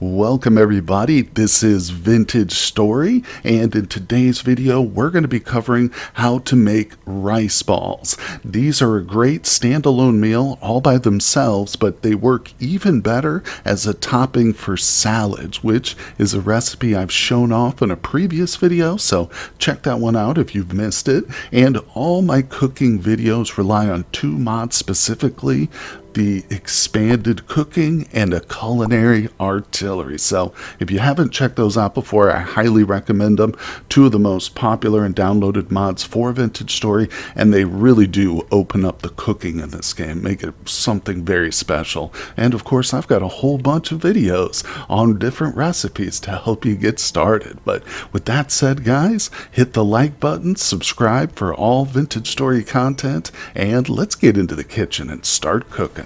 Welcome everybody, this is Vintage Story, and in today's video we're going to be covering how to make rice balls. These are a great standalone meal all by themselves, but they work even better as a topping for salads, which is a recipe I've shown off in a previous video, so check that one out if you've missed it. And all my cooking videos rely on two mods specifically: the expanded cooking and a culinary artillery. So if you haven't checked those out before, I highly recommend them. Two of the most popular and downloaded mods for Vintage Story, and they really do open up the cooking in this game, make it something very special. And of course, I've got a whole bunch of videos on different recipes to help you get started. But with that said, guys, hit the like button, subscribe for all Vintage Story content, and let's get into the kitchen and start cooking.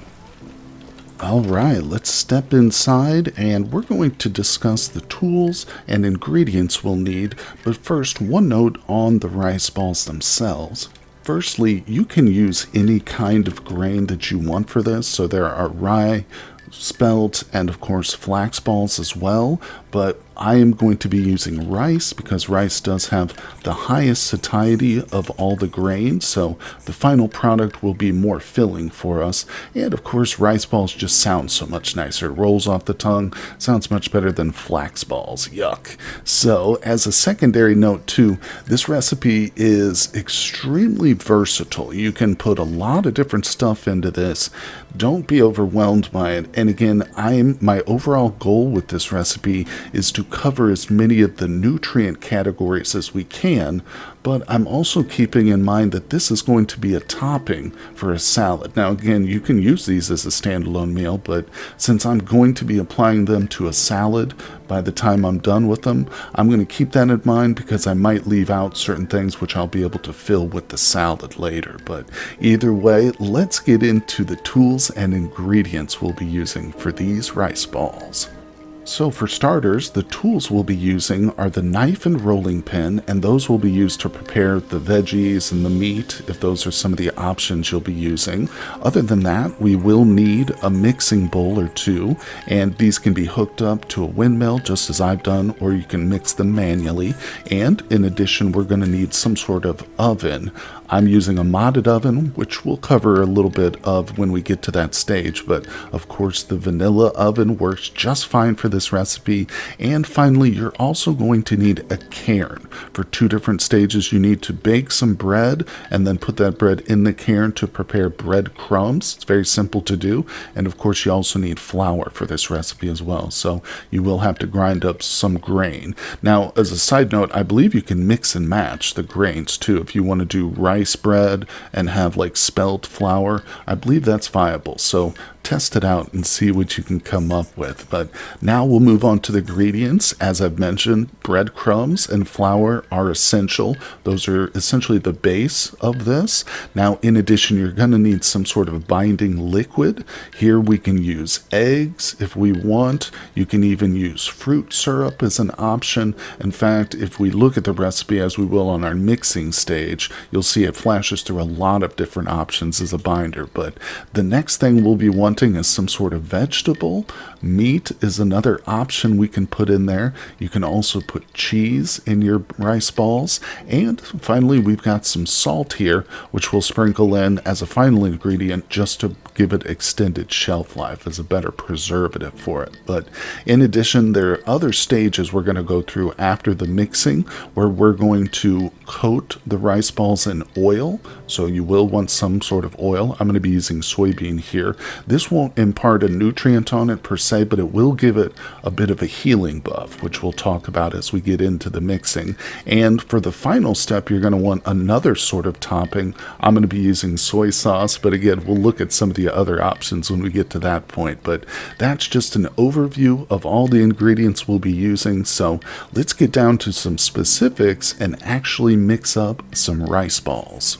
Alright, let's step inside and we're going to discuss the tools and ingredients we'll need, but first, one note on the rice balls themselves. Firstly, you can use any kind of grain that you want for this, so there are rye, spelt, and of course flax balls as well, but I am going to be using rice because rice does have the highest satiety of all the grains, so the final product will be more filling for us. And of course, rice balls just sound so much nicer. It rolls off the tongue, sounds much better than flax balls. Yuck. So as a secondary note too, this recipe is extremely versatile. You can put a lot of different stuff into this. Don't be overwhelmed by it. And again, my overall goal with this recipe is to cover as many of the nutrient categories as we can, but I'm also keeping in mind that this is going to be a topping for a salad. Now again, you can use these as a standalone meal, but since I'm going to be applying them to a salad by the time I'm done with them, I'm going to keep that in mind because I might leave out certain things which I'll be able to fill with the salad later. But either way, let's get into the tools and ingredients we'll be using for these rice balls. So for starters, the tools we'll be using are the knife and rolling pin, and those will be used to prepare the veggies and the meat, if those are some of the options you'll be using. Other than that, we will need a mixing bowl or two, and these can be hooked up to a windmill, just as I've done, or you can mix them manually. And in addition, we're going to need some sort of oven. I'm using a modded oven, which we'll cover a little bit of when we get to that stage, but of course the vanilla oven works just fine for this recipe. And finally, you're also going to need a cairn. For two different stages, you need to bake some bread and then put that bread in the cairn to prepare bread crumbs. It's very simple to do. And of course, you also need flour for this recipe as well, so you will have to grind up some grain. Now, as a side note, I believe you can mix and match the grains too. If you want to do rice bread and have like spelt flour, I believe that's viable. So test it out and see what you can come up with. But now we'll move on to the ingredients. As I've mentioned, breadcrumbs and flour are essential. Those are essentially the base of this. Now, in addition, you're going to need some sort of binding liquid. Here we can use eggs if we want. You can even use fruit syrup as an option. In fact, if we look at the recipe as we will on our mixing stage, you'll see it flashes through a lot of different options as a binder. But the next thing we'll be wanting is some sort of vegetable. Meat is another option we can put in there. You can also put cheese in your rice balls. And finally, we've got some salt here, which we'll sprinkle in as a final ingredient just to give it extended shelf life as a better preservative for it. But in addition, there are other stages we're going to go through after the mixing where we're going to coat the rice balls in oil. So you will want some sort of oil. I'm going to be using soybean here. This won't impart a nutrient on it per se, but it will give it a bit of a healing buff, which we'll talk about as we get into the mixing. And for the final step, you're going to want another sort of topping. I'm going to be using soy sauce, but again, we'll look at some of the other options when we get to that point. But that's just an overview of all the ingredients we'll be using. So let's get down to some specifics and actually mix up some rice balls.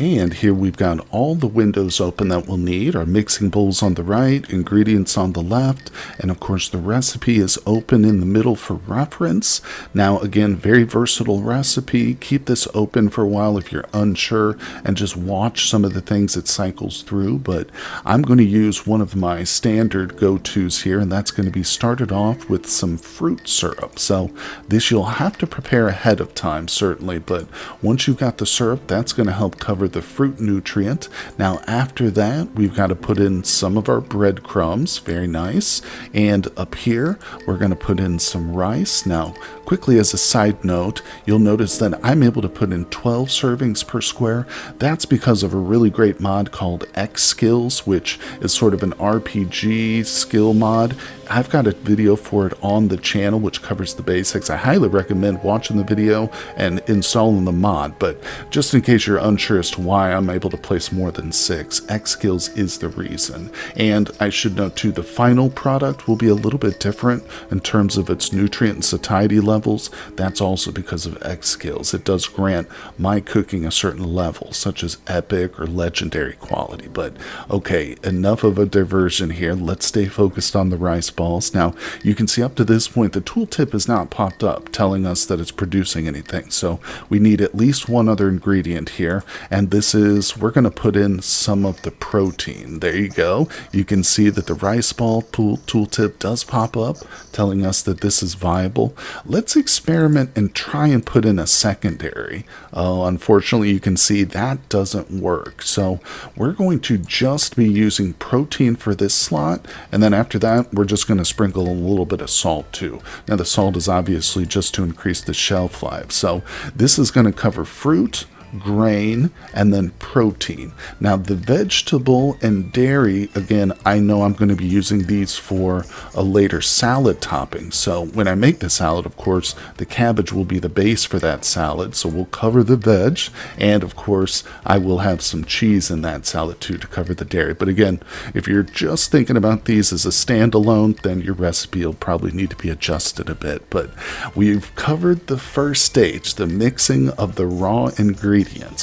And here we've got all the windows open that we'll need. Our mixing bowls on the right, ingredients on the left, and of course the recipe is open in the middle for reference. Now again, very versatile recipe. Keep this open for a while if you're unsure and just watch some of the things it cycles through. But I'm going to use one of my standard go-tos here, and that's going to be started off with some fruit syrup. So this you'll have to prepare ahead of time, certainly, but once you've got the syrup, that's going to help cover the fruit nutrient. Now after that, we've got to put in some of our breadcrumbs, very nice, and up here we're going to put in some rice. Now quickly, as a side note, you'll notice that I'm able to put in 12 servings per square. That's because of a really great mod called X Skills, which is sort of an RPG skill mod. I've got a video for it on the channel which covers the basics. I highly recommend watching the video and installing the mod, but just in case you're unsure as to why I'm able to place more than 6, X Skills is the reason. And I should note too, the final product will be a little bit different in terms of its nutrient and satiety levels. That's also because of X Skills. It does grant my cooking a certain level, such as epic or legendary quality. But okay, enough of a diversion here. Let's stay focused on the rice balls. Now, you can see up to this point, the tooltip has not popped up telling us that it's producing anything. So we need at least one other ingredient here. And this is, we're going to put in some of the protein. There you go. You can see that the rice ball tooltip does pop up telling us that this is viable. Let's experiment and try and put in a secondary. Unfortunately, you can see that doesn't work. So we're going to just be using protein for this slot. And then after that, we're just going to sprinkle a little bit of salt too. Now the salt is obviously just to increase the shelf life. So this is going to cover fruit, grain, and then protein. Now the vegetable and dairy, again, I know I'm going to be using these for a later salad topping. So when I make the salad, of course, the cabbage will be the base for that salad. So we'll cover the veg, and of course I will have some cheese in that salad too to cover the dairy. But again, if you're just thinking about these as a standalone, then your recipe will probably need to be adjusted a bit. But we've covered the first stage, the mixing of the raw ingredients.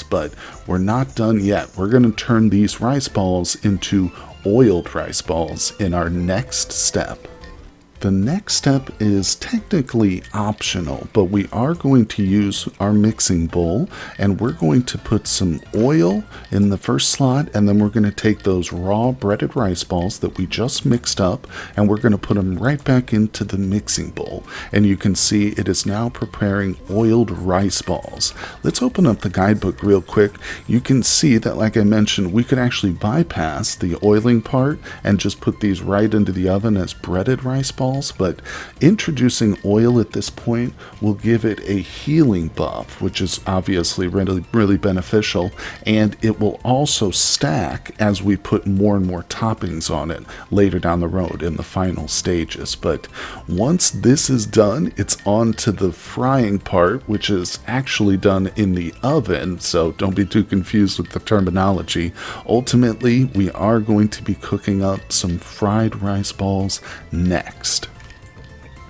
But we're not done yet. We're going to turn these rice balls into oiled rice balls in our next step. The next step is technically optional, but we are going to use our mixing bowl, and we're going to put some oil in the first slot, and then we're going to take those raw breaded rice balls that we just mixed up, and we're going to put them right back into the mixing bowl. And you can see it is now preparing oiled rice balls. Let's open up the guidebook real quick. You can see that, like I mentioned, we could actually bypass the oiling part and just put these right into the oven as breaded rice balls. But introducing oil at this point will give it a healing buff, which is obviously really beneficial, and it will also stack as we put more and more toppings on it later down the road in the final stages. But once this is done, it's on to the frying part, which is actually done in the oven, so don't be too confused with the terminology. Ultimately, we are going to be cooking up some fried rice balls next.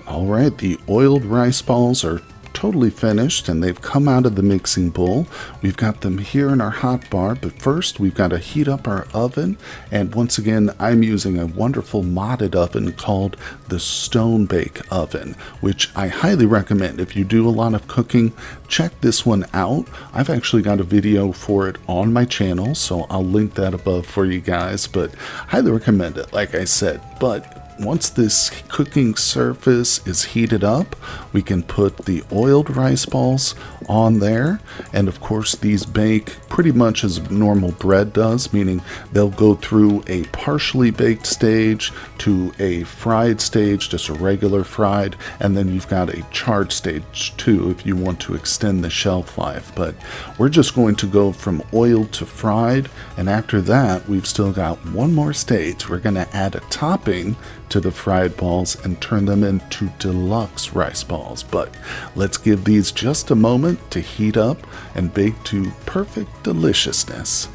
Alright, the oiled rice balls are totally finished and they've come out of the mixing bowl. We've got them here in our hot bar, but first we've got to heat up our oven. And once again, I'm using a wonderful modded oven called the Stone Bake Oven, which I highly recommend. If you do a lot of cooking, check this one out. I've actually got a video for it on my channel, so I'll link that above for you guys, but highly recommend it, like I said. But once this cooking surface is heated up, we can put the oiled rice balls on there. And of course, these bake pretty much as normal bread does, meaning they'll go through a partially baked stage to a fried stage, just a regular fried, and then you've got a charred stage too if you want to extend the shelf life. But we're just going to go from oiled to fried, and after that, we've still got one more stage. We're going to add a topping to the fried balls and turn them into deluxe rice balls. But let's give these just a moment to heat up and bake to perfect deliciousness.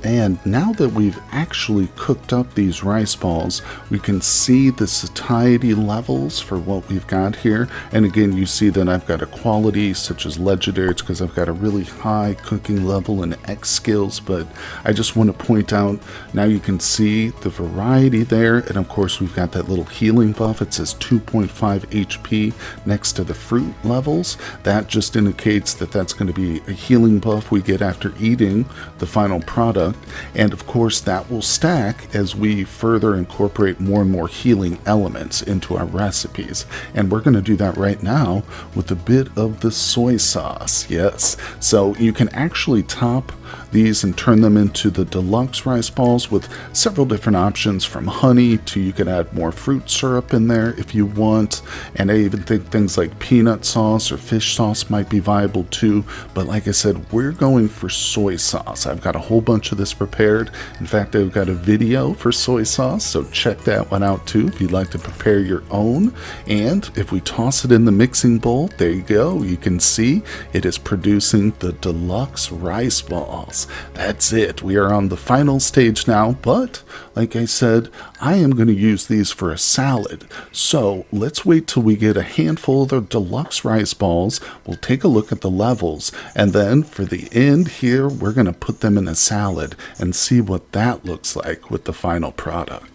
And now that we've actually cooked up these rice balls, we can see the satiety levels for what we've got here. And again, you see that I've got a quality such as legendary. It's because I've got a really high cooking level and X skills, but I just want to point out, now you can see the variety there. And of course, we've got that little healing buff. It says 2.5 HP next to the fruit levels. That just indicates that that's going to be a healing buff we get after eating the final product. And of course, that will stack as we further incorporate more and more healing elements into our recipes. And we're going to do that right now with a bit of the soy sauce. Yes, so you can actually top these and turn them into the deluxe rice balls with several different options, from honey to you could add more fruit syrup in there if you want. And I even think things like peanut sauce or fish sauce might be viable too. But like I said, we're going for soy sauce. I've got a whole bunch of this prepared. In fact, I've got a video for soy sauce, so check that one out too if you'd like to prepare your own. And if we toss it in the mixing bowl, there you go. You can see it is producing the deluxe rice balls. That's it. We are on the final stage now, but like I said, I am going to use these for a salad. So let's wait till we get a handful of the deluxe rice balls. We'll take a look at the levels, and then for the end here, we're going to put them in a salad and see what that looks like with the final product.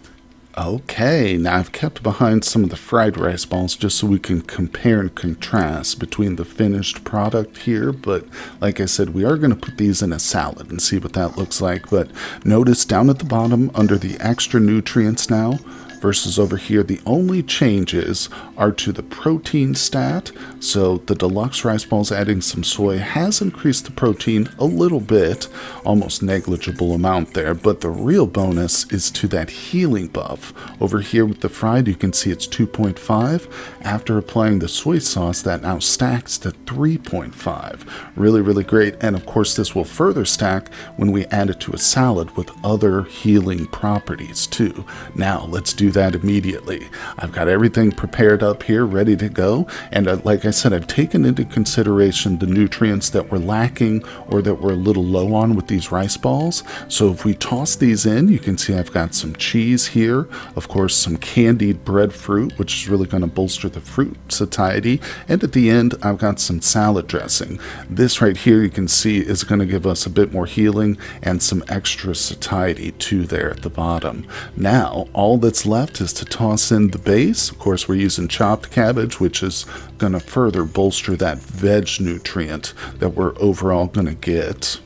Okay, now I've kept behind some of the fried rice balls just so we can compare and contrast between the finished product here, but like I said, we are going to put these in a salad and see what that looks like. But notice down at the bottom under the extra nutrients now, versus over here, the only changes are to the protein stat. So the deluxe rice balls adding some soy has increased the protein a little bit, almost negligible amount there, but the real bonus is to that healing buff. Over here with the fried, you can see it's 2.5. After applying the soy sauce, that now stacks to 3.5. Really, really great. And of course, this will further stack when we add it to a salad with other healing properties too. Now let's do that immediately. I've got everything prepared up here, ready to go. And like I said, I've taken into consideration the nutrients that we're lacking or that we're a little low on with these rice balls. So if we toss these in, you can see I've got some cheese here, of course, some candied breadfruit, which is really going to bolster the fruit satiety. And at the end, I've got some salad dressing. This right here, you can see, is going to give us a bit more healing and some extra satiety too there at the bottom. Now, all that's left is to toss in the base. Of course, we're using chopped cabbage, which is going to further bolster that veg nutrient that we're overall going to get.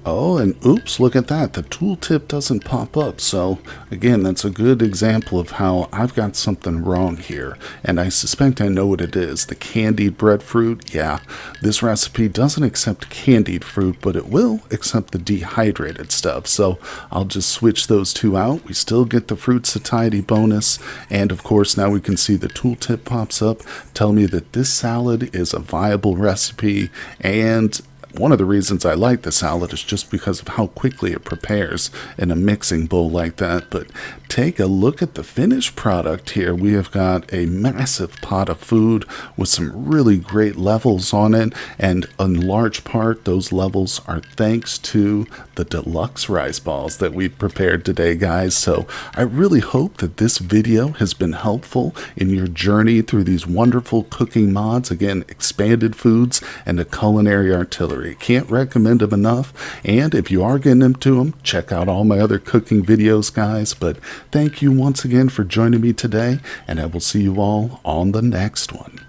Oh, and oops, look at that. The tooltip doesn't pop up. So again, that's a good example of how I've got something wrong here. And I suspect I know what it is. The candied breadfruit. Yeah, this recipe doesn't accept candied fruit, but it will accept the dehydrated stuff. So I'll just switch those two out. We still get the fruit satiety bonus. And of course, now we can see the tooltip pops up, telling me that this salad is a viable recipe. And one of the reasons I like the salad is just because of how quickly it prepares in a mixing bowl like that. But take a look at the finished product here. We have got a massive pot of food with some really great levels on it. And in large part, those levels are thanks to the deluxe rice balls that we've prepared today, guys. So I really hope that this video has been helpful in your journey through these wonderful cooking mods. Again, expanded foods and a culinary artillery. Can't recommend them enough. And if you are getting into them, check out all my other cooking videos, guys. But thank you once again for joining me today, and I will see you all on the next one.